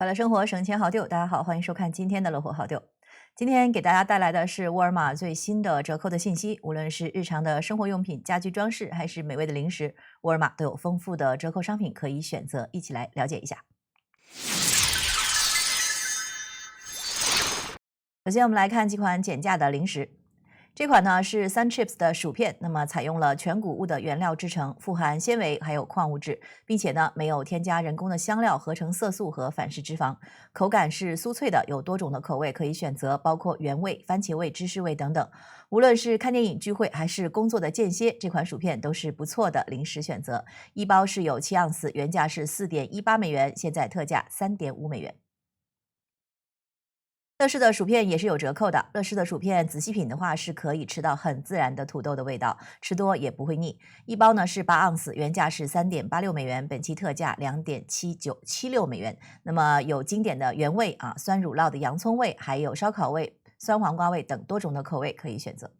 快乐生活，省钱好丢。大家好，欢迎收看今天的乐活好丢。今天给大家带来的是沃尔玛最新的折扣的信息。无论是日常的生活用品、家居装饰，还是美味的零食，沃尔玛都有丰富的折扣商品可以选择，一起来了解一下。首先，我们来看几款减价的零食。这款呢是 Sun Chips 的薯片，那么采用了全谷物的原料制成，富含纤维还有矿物质，并且呢没有添加人工的香料、合成色素和反式脂肪，口感是酥脆的，有多种的口味可以选择，包括原味、番茄味、芝士味等等。无论是看电影、聚会还是工作的间歇，这款薯片都是不错的零食选择。一包是有7盎司，原价是4.18美元，现在特价3.5美元。乐事的薯片也是有折扣的。乐事的薯片仔细品的话，是可以吃到很自然的土豆的味道，吃多也不会腻。一包呢是8盎司，原价是3.86美元，本期特价2.7976美元。那么有经典的原味啊，酸乳酪的洋葱味，还有烧烤味、酸黄瓜味等多种的口味可以选择。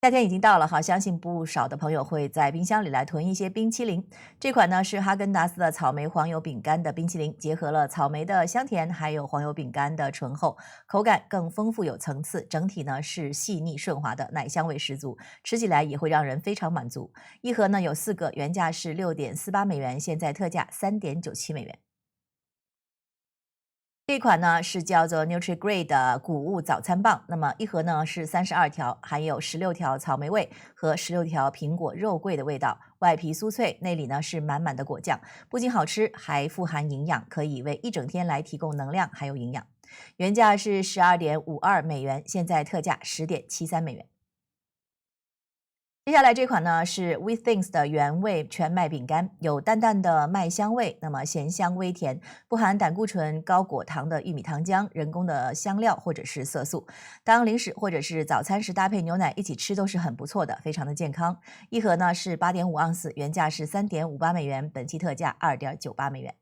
夏天已经到了哈，相信不少的朋友会在冰箱里来囤一些冰淇淋。这款呢是哈根达斯的草莓黄油饼干的冰淇淋，结合了草莓的香甜，还有黄油饼干的醇厚，口感更丰富有层次，整体呢是细腻顺滑的，奶香味十足，吃起来也会让人非常满足。一盒呢有4个，原价是6.48美元，现在特价3.97美元。这款呢是叫做 NutriGrade 的谷物早餐棒，那么一盒呢是32条，含有16条草莓味和16条苹果肉桂的味道，外皮酥脆，内里呢是满满的果酱，不仅好吃，还富含营养，可以为一整天来提供能量还有营养。原价是12.52美元，现在特价10.73美元。接下来这款呢是 Withings 的原味全麦饼干，有淡淡的麦香味，那么咸香微甜，不含胆固醇、高果糖的玉米糖浆、人工的香料或者是色素。当零食或者是早餐时搭配牛奶一起吃都是很不错的，非常的健康。一盒呢是8.5盎司，原价是3.58美元，本期特价2.98美元。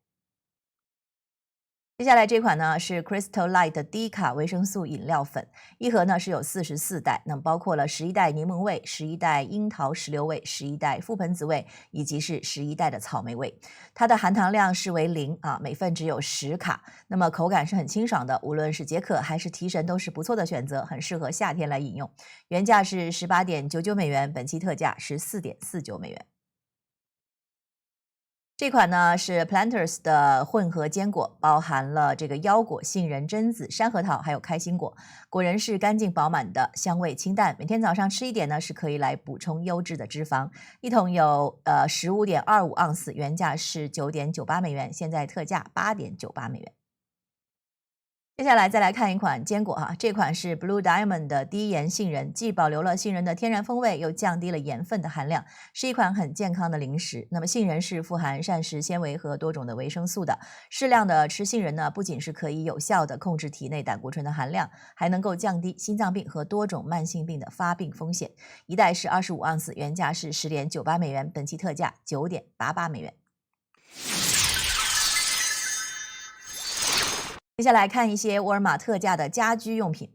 接下来这款呢是 Crystal Light 的低卡维生素饮料粉，一盒呢是有44袋，那么包括了11袋柠檬味、11袋樱桃石榴味、11袋覆盆子味，以及是11袋的草莓味。它的含糖量是为0啊，每份只有10卡，那么口感是很清爽的，无论是解渴还是提神都是不错的选择，很适合夏天来饮用。原价是18.99美元，本期特价14.49美元。这款呢是 Planters 的混合坚果，包含了这个腰果、杏仁、榛子、山核桃，还有开心果。果仁是干净饱满的，香味清淡。每天早上吃一点呢，是可以来补充优质的脂肪。一桶有15.25盎司，原价是9.98美元，现在特价8.98美元。接下来再来看一款坚果哈，这款是 Blue Diamond 的低盐杏仁，既保留了杏仁的天然风味，又降低了盐分的含量，是一款很健康的零食。那么杏仁是富含膳食纤维和多种的维生素的，适量的吃杏仁呢，不仅是可以有效的控制体内胆固醇的含量，还能够降低心脏病和多种慢性病的发病风险。一袋是25盎司，原价是10.98美元，本期特价9.88美元。接下来看一些沃尔玛特价的家居用品。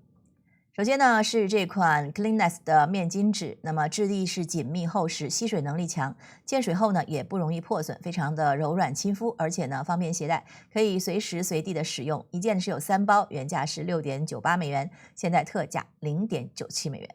首先呢是这款 Kleenex 的面巾纸，那么质地是紧密厚实，吸水能力强，见水后呢也不容易破损，非常的柔软亲肤，而且呢方便携带，可以随时随地的使用。一件是有3包，原价是6.98美元，现在特价0.97美元。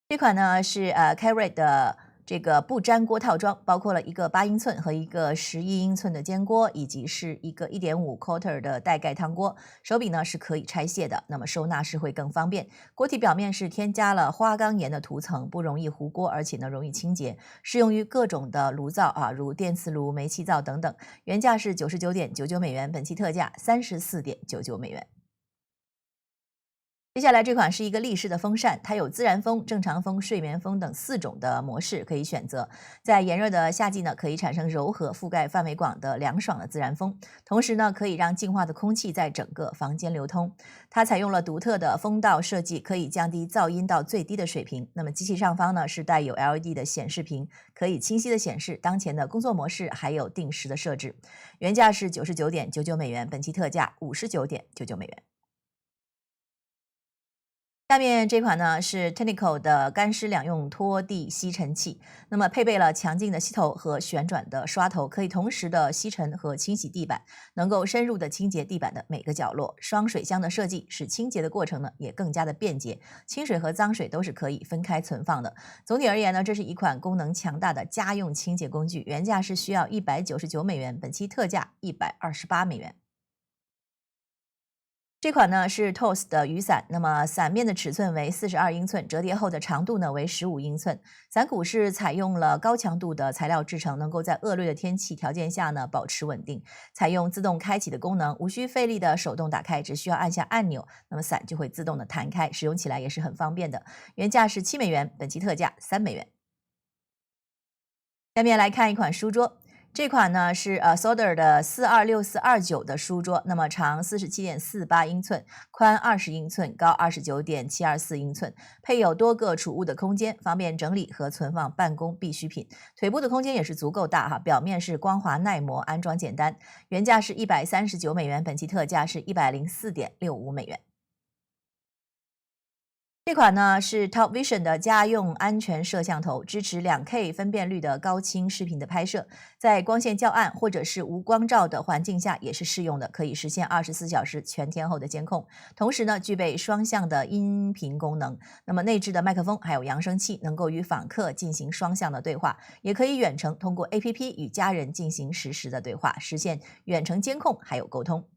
这款呢是Keurig 的这个不粘锅套装，包括了一个8英寸和一个11英寸的煎锅，以及是一个1.5 quarter 的带盖汤锅。手柄呢是可以拆卸的，那么收纳是会更方便。锅体表面是添加了花岗岩的涂层，不容易糊锅，而且呢容易清洁，适用于各种的炉灶啊，如电磁炉、煤气灶等等。原价是99.99美元，本期特价34.99美元。接下来这款是一个立式的风扇，它有自然风、正常风、睡眠风等4种的模式可以选择。在炎热的夏季呢，可以产生柔和、覆盖范围广的凉爽的自然风，同时呢，可以让净化的空气在整个房间流通。它采用了独特的风道设计，可以降低噪音到最低的水平。那么机器上方呢是带有 LED 的显示屏，可以清晰的显示当前的工作模式，还有定时的设置。原价是99.99美元，本期特价59.99美元。下面这款呢是 Technical 的干湿两用拖地吸尘器，那么配备了强劲的吸头和旋转的刷头，可以同时的吸尘和清洗地板，能够深入的清洁地板的每个角落。双水箱的设计使清洁的过程呢也更加的便捷，清水和脏水都是可以分开存放的。总体而言呢，这是一款功能强大的家用清洁工具，原价是需要199美元，本期特价128美元。这款呢是 TOS 的雨伞，那么伞面的尺寸为42英寸，折叠后的长度呢为15英寸。伞骨是采用了高强度的材料制成，能够在恶劣的天气条件下呢保持稳定。采用自动开启的功能，无需费力的手动打开，只需要按下按钮，那么伞就会自动的弹开，使用起来也是很方便的。原价是7美元，本期特价3美元。下面来看一款书桌。这款呢是Soder 的426429的书桌，那么长47.48英寸，宽20英寸，高29.724英寸，配有多个储物的空间，方便整理和存放办公必需品。腿部的空间也是足够大哈，表面是光滑耐磨，安装简单。原价是139美元，本期特价是104.65美元。这款呢是 Top Vision 的家用安全摄像头，支持2K 分辨率的高清视频的拍摄，在光线较暗或者是无光照的环境下也是适用的，可以实现24小时全天候的监控。同时呢，具备双向的音频功能，那么内置的麦克风还有扬声器，能够与访客进行双向的对话，也可以远程通过 APP 与家人进行实时的对话，实现远程监控还有沟通。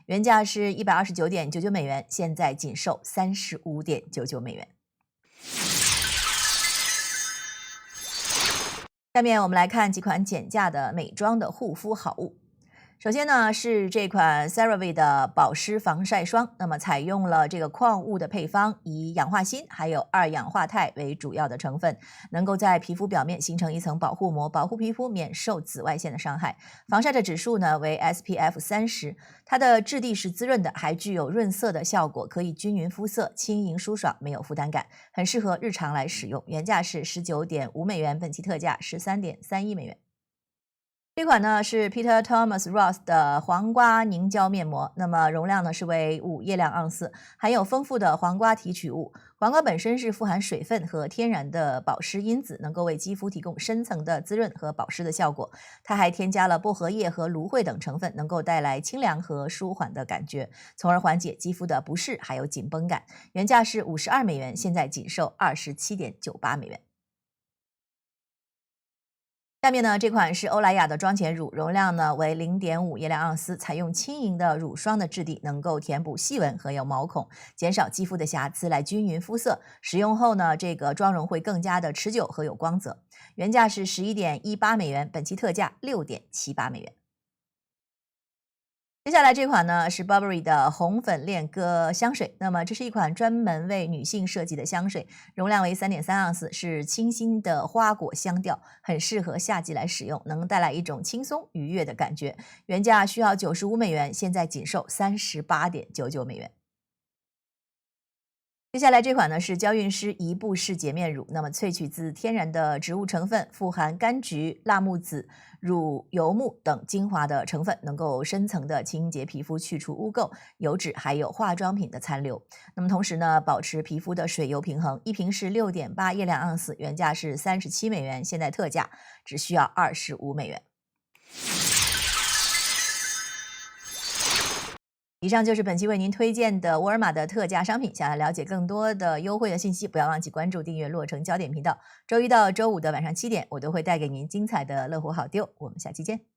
原价是129.99美元，现在仅售35.99美元。下面我们来看几款减价的美妆的护肤好物。首先呢是这款 CeraVe 的保湿防晒霜，那么采用了这个矿物的配方，以氧化锌还有二氧化钛为主要的成分，能够在皮肤表面形成一层保护膜，保护皮肤免受紫外线的伤害。防晒的指数呢为 SPF30，它的质地是滋润的，还具有润色的效果，可以均匀肤色，轻盈舒爽，没有负担感，很适合日常来使用。原价是19.5美元，本期特价13.31美元。这款呢是 Peter Thomas Roth 的黄瓜凝胶面膜，那么容量呢是为5液量盎司，含有丰富的黄瓜提取物。黄瓜本身是富含水分和天然的保湿因子，能够为肌肤提供深层的滋润和保湿的效果。它还添加了薄荷叶和芦荟等成分，能够带来清凉和舒缓的感觉，从而缓解肌肤的不适还有紧绷感。原价是52美元，现在仅售27.98美元。下面呢，这款是欧莱雅的妆前乳，容量呢为0.5液量盎司，采用轻盈的乳霜的质地，能够填补细纹和有毛孔，减少肌肤的瑕疵，来均匀肤色。使用后呢，这个妆容会更加的持久和有光泽。原价是11.18美元，本期特价6.78美元。接下来这款呢是 Burberry 的红粉恋歌香水，那么这是一款专门为女性设计的香水，容量为3.3盎司，是清新的花果香调，很适合夏季来使用，能带来一种轻松愉悦的感觉。原价需要95美元，现在仅售38.99美元。接下来这款呢是娇韵诗一步式洁面乳，那么萃取自天然的植物成分，富含柑橘、辣木籽、乳油木等精华的成分，能够深层的清洁皮肤，去除污垢、油脂还有化妆品的残留。那么同时呢，保持皮肤的水油平衡。一瓶是6.8液量盎司，原价是37美元，现在特价只需要25美元。以上就是本期为您推荐的沃尔玛的特价商品。想要了解更多的优惠的信息，不要忘记关注订阅洛城焦点频道。周一到周五的晚上7点，我都会带给您精彩的乐活好丢。我们下期见。